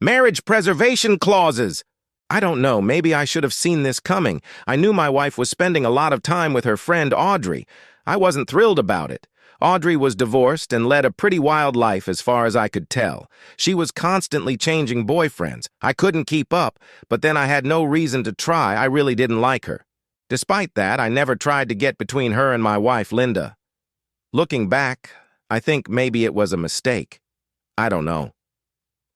Marriage preservation clauses! I don't know, maybe I should have seen this coming. I knew my wife was spending a lot of time with her friend Audrey. I wasn't thrilled about it. Audrey was divorced and led a pretty wild life as far as I could tell. She was constantly changing boyfriends. I couldn't keep up, but then I had no reason to try. I really didn't like her. Despite that, I never tried to get between her and my wife, Linda. Looking back, I think maybe it was a mistake. I don't know.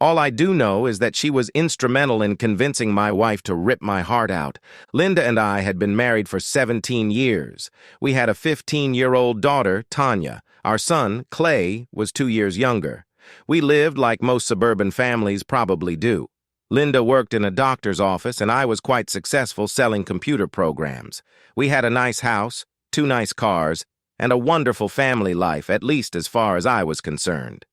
All I do know is that she was instrumental in convincing my wife to rip my heart out. Linda and I had been married for 17 years. We had a 15-year-old daughter, Tanya. Our son, Clay, was 2 years younger. We lived like most suburban families probably do. Linda worked in a doctor's office, and I was quite successful selling computer programs. We had a nice house, 2 nice cars, and a wonderful family life, at least as far as I was concerned.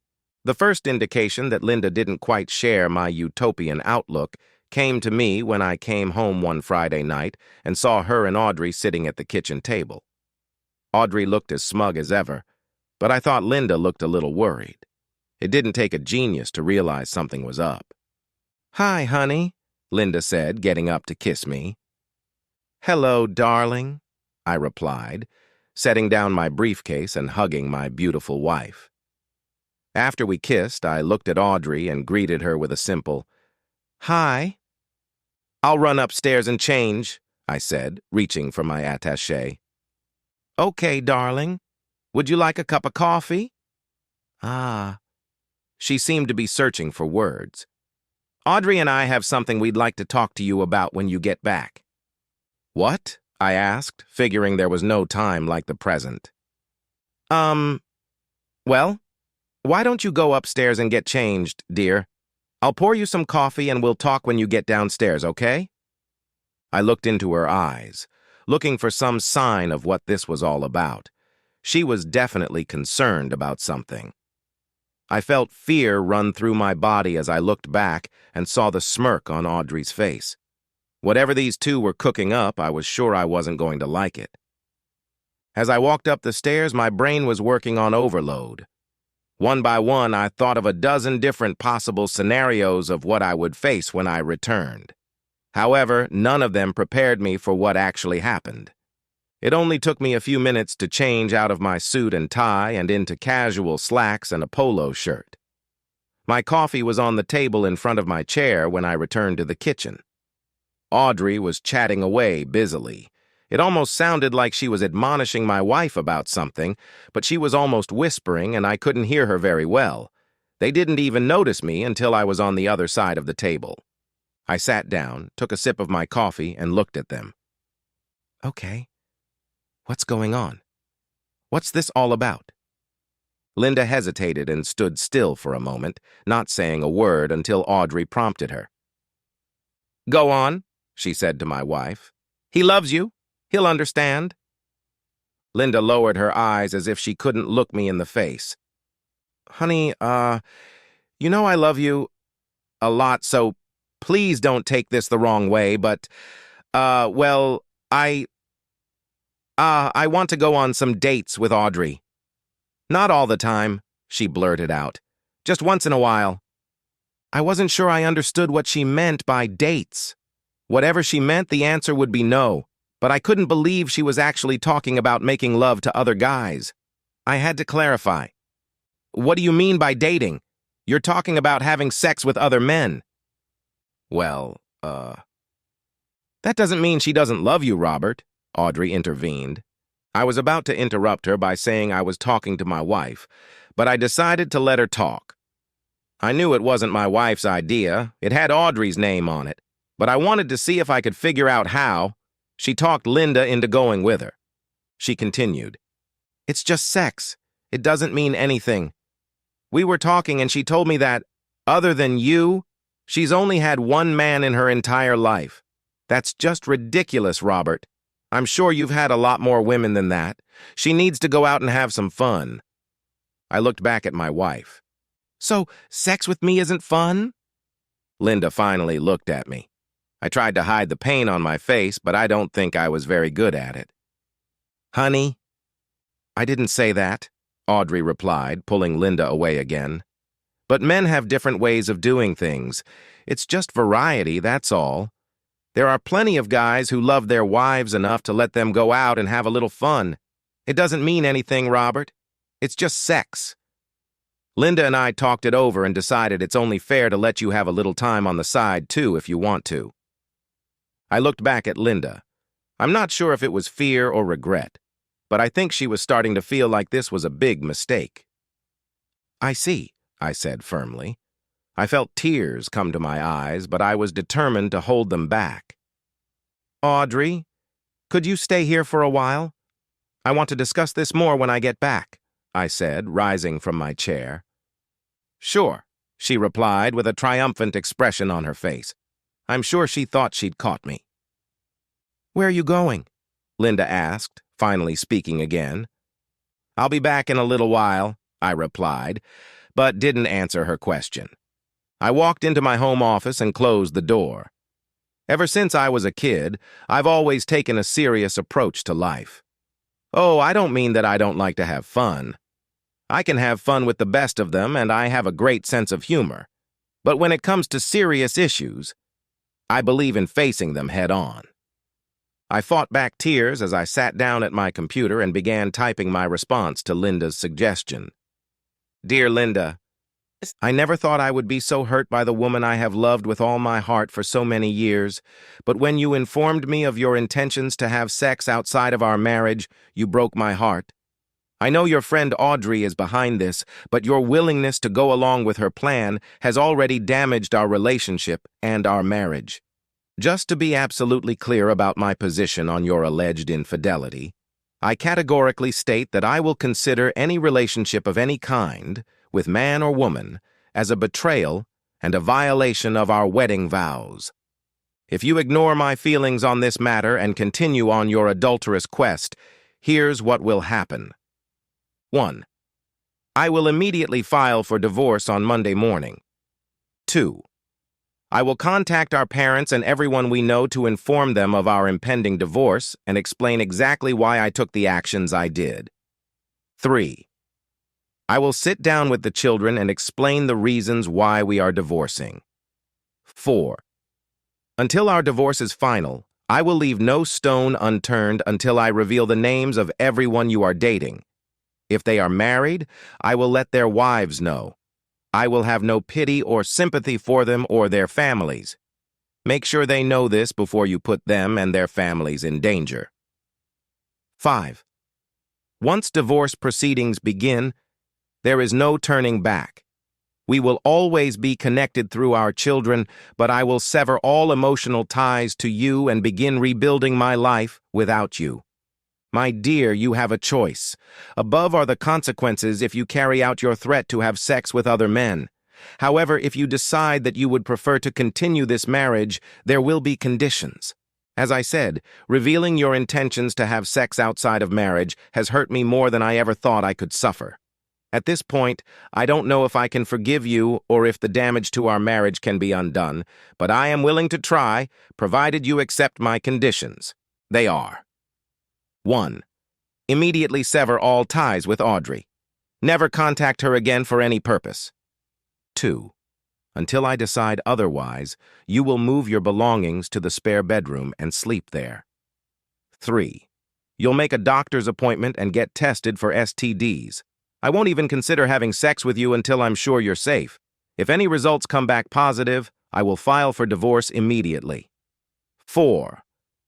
The first indication that Linda didn't quite share my utopian outlook came to me when I came home one Friday night and saw her and Audrey sitting at the kitchen table. Audrey looked as smug as ever, but I thought Linda looked a little worried. It didn't take a genius to realize something was up. "Hi, honey," Linda said, getting up to kiss me. "Hello, darling," I replied, setting down my briefcase and hugging my beautiful wife. After we kissed, I looked at Audrey and greeted her with a simple, "Hi." "I'll run upstairs and change," I said, reaching for my attaché. "Okay, darling. Would you like a cup of coffee?" "Ah." She seemed to be searching for words. "Audrey and I have something we'd like to talk to you about when you get back." "What?" I asked, figuring there was no time like the present. Well, why don't you go upstairs and get changed, dear? I'll pour you some coffee and we'll talk when you get downstairs, okay?" I looked into her eyes, looking for some sign of what this was all about. She was definitely concerned about something. I felt fear run through my body as I looked back and saw the smirk on Audrey's face. Whatever these two were cooking up, I was sure I wasn't going to like it. As I walked up the stairs, my brain was working on overload. One by one, I thought of a dozen different possible scenarios of what I would face when I returned. However, none of them prepared me for what actually happened. It only took me a few minutes to change out of my suit and tie and into casual slacks and a polo shirt. My coffee was on the table in front of my chair when I returned to the kitchen. Audrey was chatting away busily. It almost sounded like she was admonishing my wife about something, but she was almost whispering and I couldn't hear her very well. They didn't even notice me until I was on the other side of the table. I sat down, took a sip of my coffee, and looked at them. "Okay. What's going on? What's this all about?" Linda hesitated and stood still for a moment, not saying a word until Audrey prompted her. "Go on," she said to my wife. "He loves you. He'll understand." Linda lowered her eyes as if she couldn't look me in the face. "Honey, you know I love you a lot, so please don't take this the wrong way, but, well, I want to go on some dates with Audrey." "Not all the time," she blurted out. "Just once in a while." I wasn't sure I understood what she meant by dates. Whatever she meant, the answer would be no. But I couldn't believe she was actually talking about making love to other guys. I had to clarify. "What do you mean by dating? You're talking about having sex with other men." "Well, that doesn't mean she doesn't love you, Robert," Audrey intervened. I was about to interrupt her by saying I was talking to my wife, but I decided to let her talk. I knew it wasn't my wife's idea. It had Audrey's name on it, but I wanted to see if I could figure out how. She talked Linda into going with her. She continued, "It's just sex. It doesn't mean anything. We were talking and she told me that, other than you, she's only had one man in her entire life. That's just ridiculous, Robert. I'm sure you've had a lot more women than that. She needs to go out and have some fun." I looked back at my wife. "So, sex with me isn't fun?" Linda finally looked at me. I tried to hide the pain on my face, but I don't think I was very good at it. "Honey?" "I didn't say that," Audrey replied, pulling Linda away again. But men have different ways of doing things. It's just variety, that's all. There are plenty of guys who love their wives enough to let them go out and have a little fun. It doesn't mean anything, Robert. It's just sex. Linda and I talked it over and decided it's only fair to let you have a little time on the side, too, if you want to. I looked back at Linda. I'm not sure if it was fear or regret, but I think she was starting to feel like this was a big mistake. I see, I said firmly. I felt tears come to my eyes, but I was determined to hold them back. Audrey, could you stay here for a while? I want to discuss this more when I get back, I said, rising from my chair. Sure, she replied with a triumphant expression on her face. I'm sure she thought she'd caught me. Where are you going? Linda asked, finally speaking again. I'll be back in a little while, I replied, but didn't answer her question. I walked into my home office and closed the door. Ever since I was a kid, I've always taken a serious approach to life. Oh, I don't mean that I don't like to have fun. I can have fun with the best of them, and I have a great sense of humor. But when it comes to serious issues, I believe in facing them head-on. I fought back tears as I sat down at my computer and began typing my response to Linda's suggestion. Dear Linda, I never thought I would be so hurt by the woman I have loved with all my heart for so many years, but when you informed me of your intentions to have sex outside of our marriage, you broke my heart. I know your friend Audrey is behind this, but your willingness to go along with her plan has already damaged our relationship and our marriage. Just to be absolutely clear about my position on your alleged infidelity, I categorically state that I will consider any relationship of any kind, with man or woman, as a betrayal and a violation of our wedding vows. If you ignore my feelings on this matter and continue on your adulterous quest, here's what will happen. 1. I will immediately file for divorce on Monday morning. 2. I will contact our parents and everyone we know to inform them of our impending divorce and explain exactly why I took the actions I did. 3. I will sit down with the children and explain the reasons why we are divorcing. 4. Until our divorce is final, I will leave no stone unturned until I reveal the names of everyone you are dating. If they are married, I will let their wives know. I will have no pity or sympathy for them or their families. Make sure they know this before you put them and their families in danger. 5. Once divorce proceedings begin, there is no turning back. We will always be connected through our children, but I will sever all emotional ties to you and begin rebuilding my life without you. My dear, you have a choice. Above are the consequences if you carry out your threat to have sex with other men. However, if you decide that you would prefer to continue this marriage, there will be conditions. As I said, revealing your intentions to have sex outside of marriage has hurt me more than I ever thought I could suffer. At this point, I don't know if I can forgive you or if the damage to our marriage can be undone, but I am willing to try, provided you accept my conditions. They are: 1. Immediately sever all ties with Audrey. Never contact her again for any purpose. 2. Until I decide otherwise, you will move your belongings to the spare bedroom and sleep there. 3. You'll make a doctor's appointment and get tested for STDs. I won't even consider having sex with you until I'm sure you're safe. If any results come back positive, I will file for divorce immediately. 4.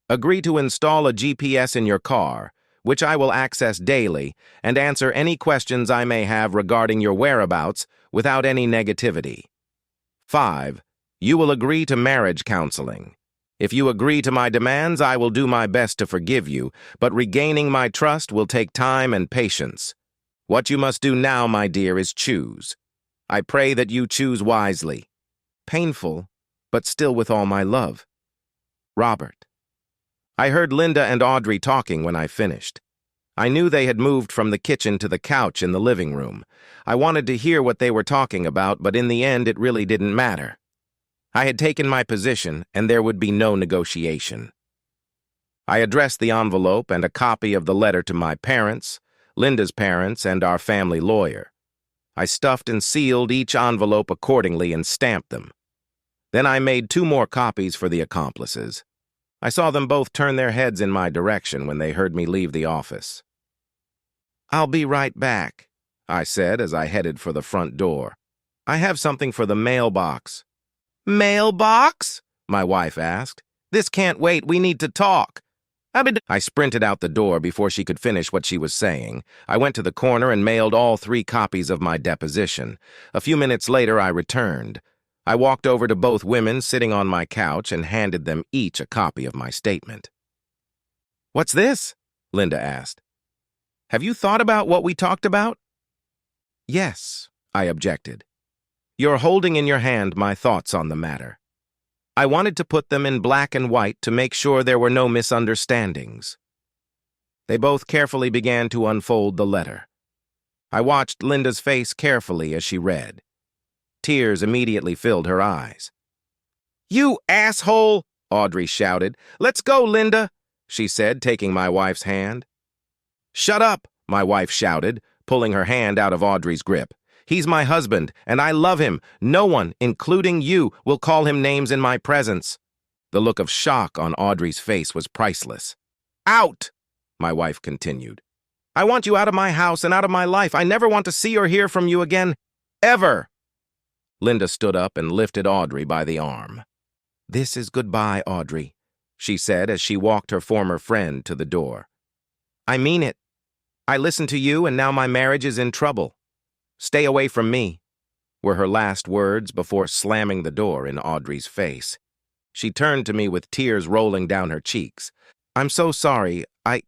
Agree to install a GPS in your car, which I will access daily, and answer any questions I may have regarding your whereabouts without any negativity. 5. You will agree to marriage counseling. If you agree to my demands, I will do my best to forgive you, but regaining my trust will take time and patience. What you must do now, my dear, is choose. I pray that you choose wisely. Painful, but still with all my love. Robert. I heard Linda and Audrey talking when I finished. I knew they had moved from the kitchen to the couch in the living room. I wanted to hear what they were talking about, but in the end it really didn't matter. I had taken my position, and there would be no negotiation. I addressed the envelope and a copy of the letter to my parents, Linda's parents, and our family lawyer. I stuffed and sealed each envelope accordingly and stamped them. Then I made 2 more copies for the accomplices. I saw them both turn their heads in my direction when they heard me leave the office. "I'll be right back," I said as I headed for the front door. "I have something for the mailbox." "Mailbox?" my wife asked. "This can't wait. We need to talk." I sprinted out the door before she could finish what she was saying. I went to the corner and mailed all 3 copies of my deposition. A few minutes later, I returned. I walked over to both women sitting on my couch and handed them each a copy of my statement. "What's this?" Linda asked. "Have you thought about what we talked about?" "Yes," I objected. "You're holding in your hand my thoughts on the matter. I wanted to put them in black and white to make sure there were no misunderstandings." They both carefully began to unfold the letter. I watched Linda's face carefully as she read. Tears immediately filled her eyes. "You asshole!" Audrey shouted. "Let's go, Linda," she said, taking my wife's hand. "Shut up," my wife shouted, pulling her hand out of Audrey's grip. "He's my husband, and I love him. No one, including you, will call him names in my presence." The look of shock on Audrey's face was priceless. "Out!" my wife continued. "I want you out of my house and out of my life. I never want to see or hear from you again. Ever!" Linda stood up and lifted Audrey by the arm. "This is goodbye, Audrey," she said as she walked her former friend to the door. "I mean it. I listened to you, and now my marriage is in trouble. Stay away from me," were her last words before slamming the door in Audrey's face. She turned to me with tears rolling down her cheeks. "I'm so sorry. I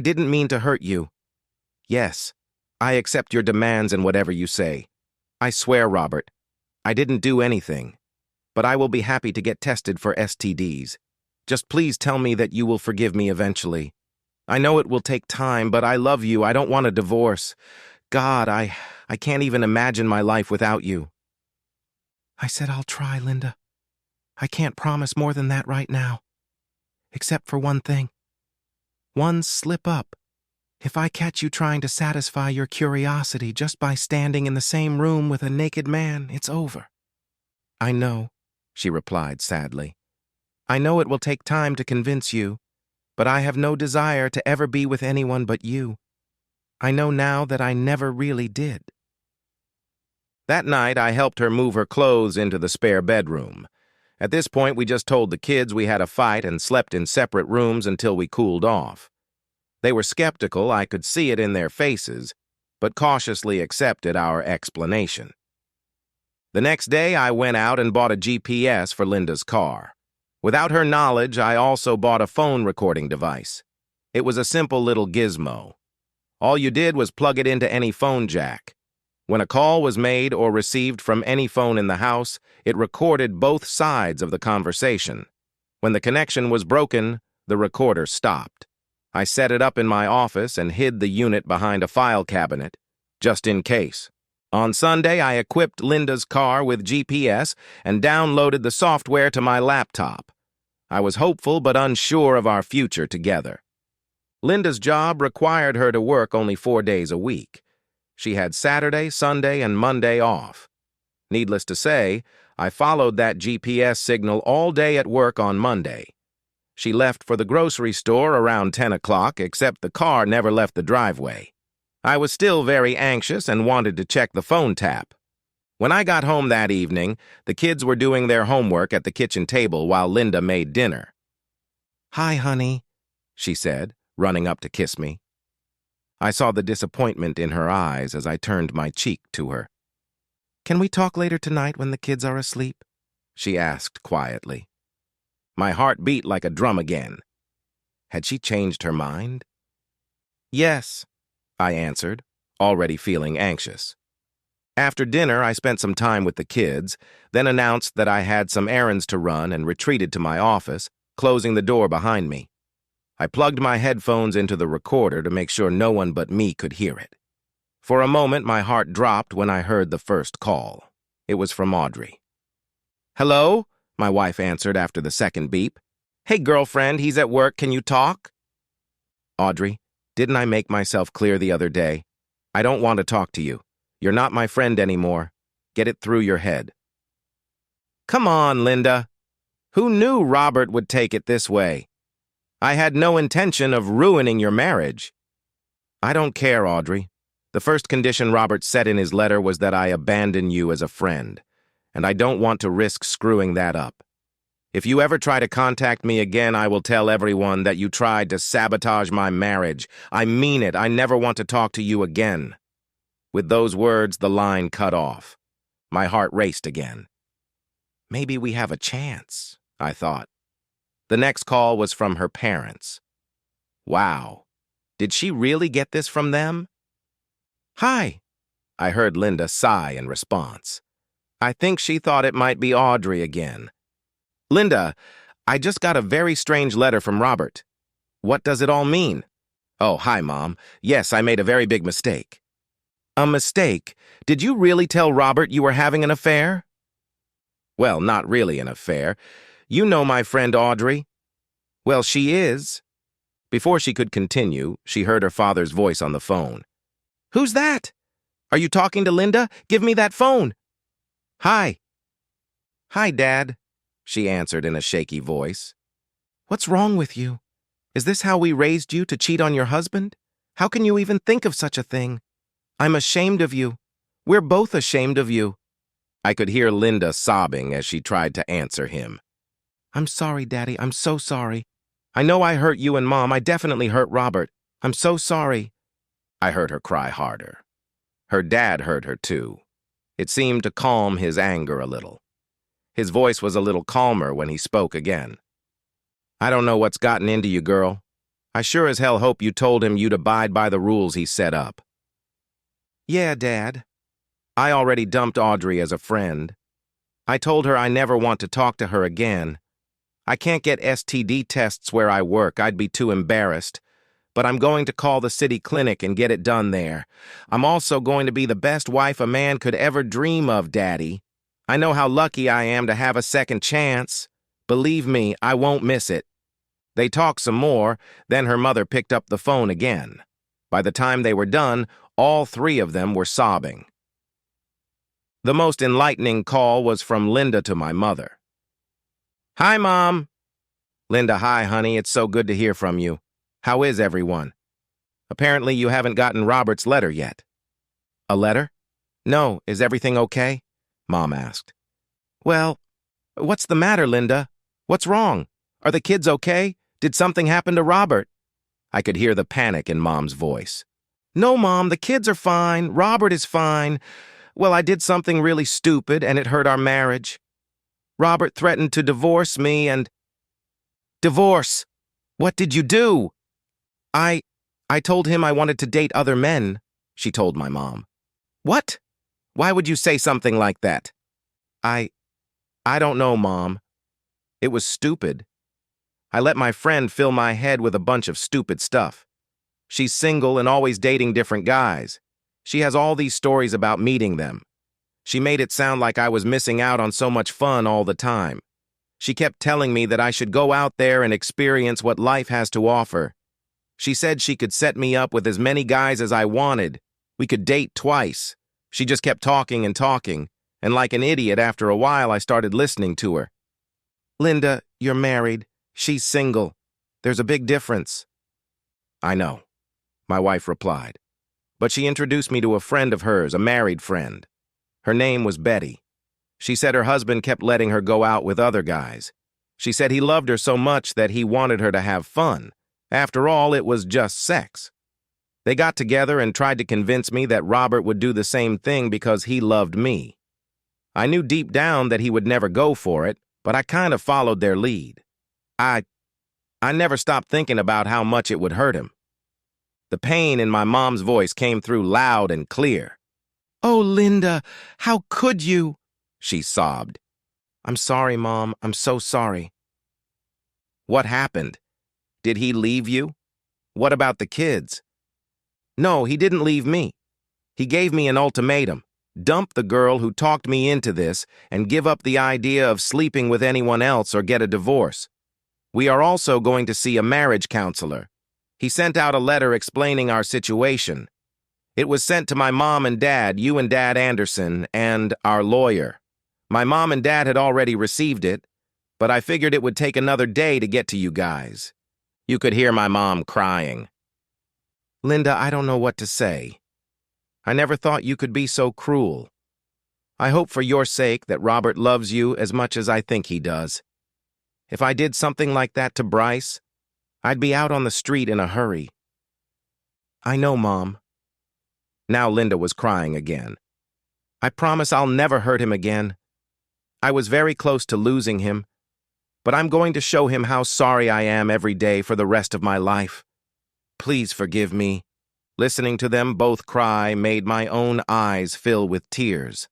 didn't mean to hurt you. Yes, I accept your demands and whatever you say. I swear, Robert, I didn't do anything. But I will be happy to get tested for STDs. Just please tell me that you will forgive me eventually. I know it will take time, but I love you. I don't want a divorce. God, I can't even imagine my life without you." I said, "I'll try, Linda. I can't promise more than that right now. Except for one thing. One slip up. If I catch you trying to satisfy your curiosity just by standing in the same room with a naked man, it's over." "I know," she replied sadly. "I know it will take time to convince you, but I have no desire to ever be with anyone but you. I know now that I never really did." That night, I helped her move her clothes into the spare bedroom. At this point, we just told the kids we had a fight and slept in separate rooms until we cooled off. They were skeptical, I could see it in their faces, but cautiously accepted our explanation. The next day, I went out and bought a GPS for Linda's car. Without her knowledge, I also bought a phone recording device. It was a simple little gizmo. All you did was plug it into any phone jack. When a call was made or received from any phone in the house, it recorded both sides of the conversation. When the connection was broken, the recorder stopped. I set it up in my office and hid the unit behind a file cabinet, just in case. On Sunday, I equipped Linda's car with GPS and downloaded the software to my laptop. I was hopeful but unsure of our future together. Linda's job required her to work only 4 days a week. She had Saturday, Sunday, and Monday off. Needless to say, I followed that GPS signal all day at work on Monday. She left for the grocery store around 10 o'clock, except the car never left the driveway. I was still very anxious and wanted to check the phone tap. When I got home that evening, the kids were doing their homework at the kitchen table while Linda made dinner. "Hi, honey," she said, running up to kiss me. I saw the disappointment in her eyes as I turned my cheek to her. "Can we talk later tonight when the kids are asleep?" she asked quietly. My heart beat like a drum again. Had she changed her mind? "Yes," I answered, already feeling anxious. After dinner, I spent some time with the kids, then announced that I had some errands to run and retreated to my office, closing the door behind me. I plugged my headphones into the recorder to make sure no one but me could hear it. For a moment, my heart dropped when I heard the first call. It was from Audrey. "Hello?" my wife answered after the second beep. "Hey, girlfriend, he's at work. Can you talk?" "Audrey, didn't I make myself clear the other day? I don't want to talk to you. You're not my friend anymore. Get it through your head. Come on, Linda. Who knew Robert would take it this way? I had no intention of ruining your marriage. I don't care, Audrey. The first condition Robert set in his letter was that I abandon you as a friend, and I don't want to risk screwing that up. If you ever try to contact me again, I will tell everyone that you tried to sabotage my marriage. I mean it. I never want to talk to you again. With those words, the line cut off. My heart raced again. Maybe we have a chance, I thought. The next call was from her parents. Wow. Did she really get this from them? Hi, I heard Linda sigh in response. I think she thought it might be Audrey again. Linda, I just got a very strange letter from Robert. What does it all mean? Oh, hi, Mom. Yes, I made a very big mistake. A mistake? Did you really tell Robert you were having an affair? Well, not really an affair. You know my friend Audrey. Well, she is. Before she could continue, she heard her father's voice on the phone. Who's that? Are you talking to Linda? Give me that phone. Hi. Hi, Dad, she answered in a shaky voice. What's wrong with you? Is this how we raised you, to cheat on your husband? How can you even think of such a thing? I'm ashamed of you. We're both ashamed of you. I could hear Linda sobbing as she tried to answer him. I'm sorry, Daddy. I'm so sorry. I know I hurt you and Mom. I definitely hurt Robert. I'm so sorry. I heard her cry harder. Her dad heard her too. It seemed to calm his anger a little. His voice was a little calmer when he spoke again. I don't know what's gotten into you, girl. I sure as hell hope you told him you'd abide by the rules he set up. Yeah, Dad. I already dumped Audrey as a friend. I told her I never want to talk to her again. I can't get STD tests where I work. I'd be too embarrassed. But I'm going to call the city clinic and get it done there. I'm also going to be the best wife a man could ever dream of, Daddy. I know how lucky I am to have a second chance. Believe me, I won't miss it. They talked some more, then her mother picked up the phone again. By the time they were done, all three of them were sobbing. The most enlightening call was from Linda to my mother. Hi, Mom. Linda, hi, honey. It's so good to hear from you. How is everyone? Apparently you haven't gotten Robert's letter yet. A letter? No, is everything okay? Mom asked. Well, what's the matter, Linda? What's wrong? Are the kids okay? Did something happen to Robert? I could hear the panic in Mom's voice. No, Mom, the kids are fine. Robert is fine. Well, I did something really stupid and it hurt our marriage. Robert threatened to divorce me and... Divorce? What did you do? I told him I wanted to date other men, she told my mom. What? Why would you say something like that? I don't know, Mom. It was stupid. I let my friend fill my head with a bunch of stupid stuff. She's single and always dating different guys. She has all these stories about meeting them. She made it sound like I was missing out on so much fun all the time. She kept telling me that I should go out there and experience what life has to offer. She said she could set me up with as many guys as I wanted. We could date twice. She just kept talking, and like an idiot, after a while I started listening to her. Linda, you're married. She's single. There's a big difference. I know, my wife replied. But she introduced me to a friend of hers, a married friend. Her name was Betty. She said her husband kept letting her go out with other guys. She said he loved her so much that he wanted her to have fun. After all, it was just sex. They got together and tried to convince me that Robert would do the same thing because he loved me. I knew deep down that he would never go for it, but I kind of followed their lead. I never stopped thinking about how much it would hurt him. The pain in my mom's voice came through loud and clear. Oh, Linda, how could you? She sobbed. I'm sorry, Mom. I'm so sorry. What happened? Did he leave you? What about the kids? No, he didn't leave me. He gave me an ultimatum. Dump the girl who talked me into this and give up the idea of sleeping with anyone else or get a divorce. We are also going to see a marriage counselor. He sent out a letter explaining our situation. It was sent to my mom and dad, you and Dad Anderson, and our lawyer. My mom and dad had already received it, but I figured it would take another day to get to you guys. You could hear my mom crying. Linda, I don't know what to say. I never thought you could be so cruel. I hope for your sake that Robert loves you as much as I think he does. If I did something like that to Bryce, I'd be out on the street in a hurry. I know, Mom. Now Linda was crying again. I promise I'll never hurt him again. I was very close to losing him, but I'm going to show him how sorry I am every day for the rest of my life. Please forgive me. Listening to them both cry made my own eyes fill with tears.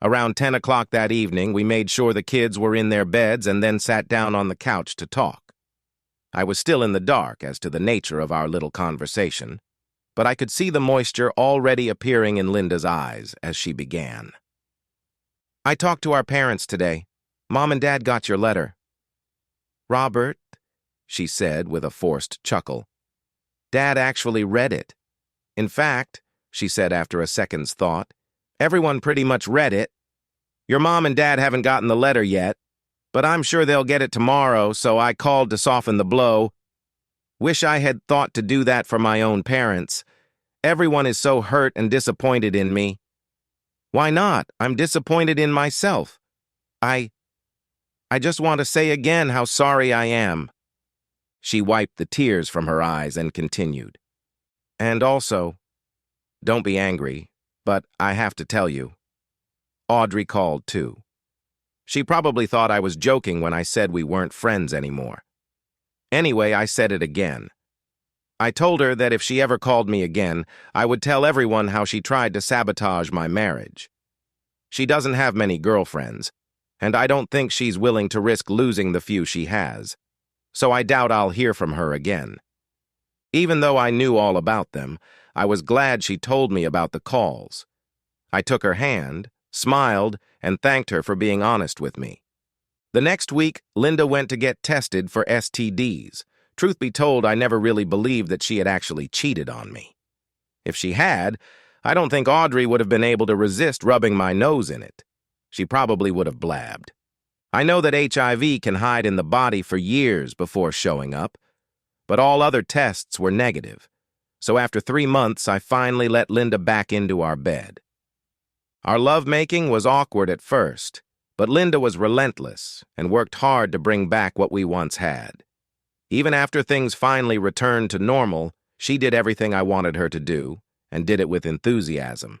Around 10 o'clock that evening, we made sure the kids were in their beds and then sat down on the couch to talk. I was still in the dark as to the nature of our little conversation, but I could see the moisture already appearing in Linda's eyes as she began. I talked to our parents today. Mom and Dad got your letter. Robert, she said with a forced chuckle. Dad actually read it. In fact, she said after a second's thought, everyone pretty much read it. Your mom and dad haven't gotten the letter yet, but I'm sure they'll get it tomorrow, so I called to soften the blow. Wish I had thought to do that for my own parents. Everyone is so hurt and disappointed in me. Why not? I'm disappointed in myself. I just want to say again how sorry I am. She wiped the tears from her eyes and continued. And also, don't be angry, but I have to tell you. Audrey called too. She probably thought I was joking when I said we weren't friends anymore. Anyway, I said it again. I told her that if she ever called me again, I would tell everyone how she tried to sabotage my marriage. She doesn't have many girlfriends, and I don't think she's willing to risk losing the few she has, so I doubt I'll hear from her again. Even though I knew all about them, I was glad she told me about the calls. I took her hand, smiled, and thanked her for being honest with me. The next week, Linda went to get tested for STDs. Truth be told, I never really believed that she had actually cheated on me. If she had, I don't think Audrey would have been able to resist rubbing my nose in it. She probably would have blabbed. I know that HIV can hide in the body for years before showing up, but all other tests were negative. So after 3 months, I finally let Linda back into our bed. Our lovemaking was awkward at first, but Linda was relentless and worked hard to bring back what we once had. Even after things finally returned to normal, she did everything I wanted her to do, and did it with enthusiasm.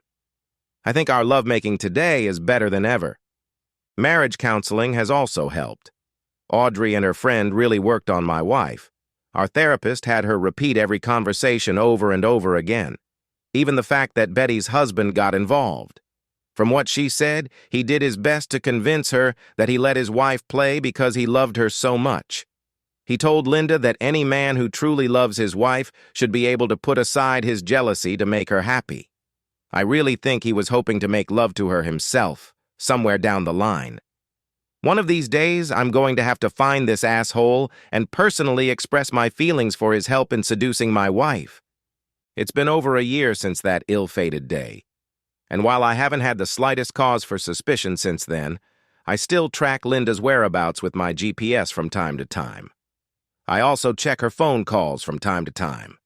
I think our lovemaking today is better than ever. Marriage counseling has also helped. Audrey and her friend really worked on my wife. Our therapist had her repeat every conversation over and over again. Even the fact that Betty's husband got involved. From what she said, he did his best to convince her that he let his wife play because he loved her so much. He told Linda that any man who truly loves his wife should be able to put aside his jealousy to make her happy. I really think he was hoping to make love to her himself, somewhere down the line. One of these days, I'm going to have to find this asshole and personally express my feelings for his help in seducing my wife. It's been over a year since that ill-fated day. And while I haven't had the slightest cause for suspicion since then, I still track Linda's whereabouts with my GPS from time to time. I also check her phone calls from time to time.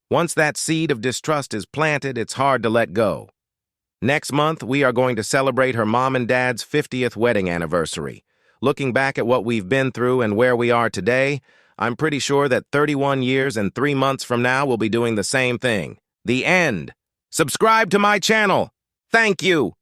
Once that seed of distrust is planted, it's hard to let go. Next month, we are going to celebrate her mom and dad's 50th wedding anniversary. Looking back at what we've been through and where we are today, I'm pretty sure that 31 years and 3 months from now we'll be doing the same thing. The end. Subscribe to my channel. Thank you.